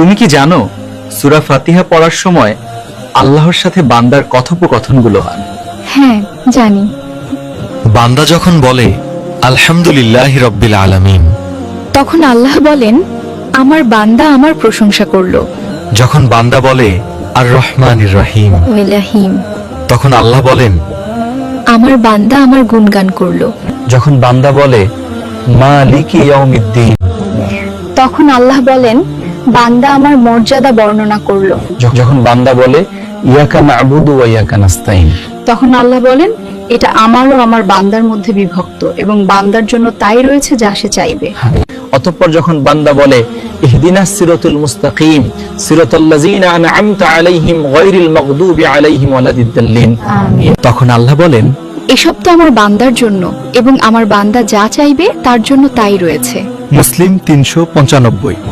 তুমি কি জানো সূরা ফাতিহা পড়ার সময় আল্লাহর সাথে বান্দার কথোপকথনগুলো হয়? হ্যাঁ, জানি। বান্দা যখন বলে আলহামদুলিল্লাহি রাব্বিল আলামিন, তখন আল্লাহ বলেন, আমার বান্দা আমার প্রশংসা করলো। যখন বান্দা বলে আর রহমানির রহিম, ওয়ালাহিম, তখন আল্লাহ বলেন আমার বান্দা আমার গুণগান করলো। যখন বান্দা বলে মালিকি ইয়াউমিদ্দিন, তখন আল্লাহ বলেন, বান্দা আমার মর্যাদা বর্ণনা করলো। যখন বান্দা বলে ইয়াকা না'বুদু ওয়া ইয়াকা নাস্তাইন, তখন আল্লাহ বলেন, এটা আমার ও আমার বান্দার মধ্যে বিভক্ত এবং বান্দার জন্য তাই রয়েছে যা সে চাইবে। অতঃপর যখন বান্দা বলে ইহদিনাস সিরাতুল মুস্তাকিম সিরাতাল্লাযিনা আন'আমতা আলাইহিম গায়রিল মাগদুবি আলাইহিম ওয়ালাদ-দাল্লিন, তখন আল্লাহ বলেন এসব তো আমার বান্দার জন্য এবং আমার বান্দা যা চাইবে তার জন্য তাই রয়েছে। মুসলিম 395।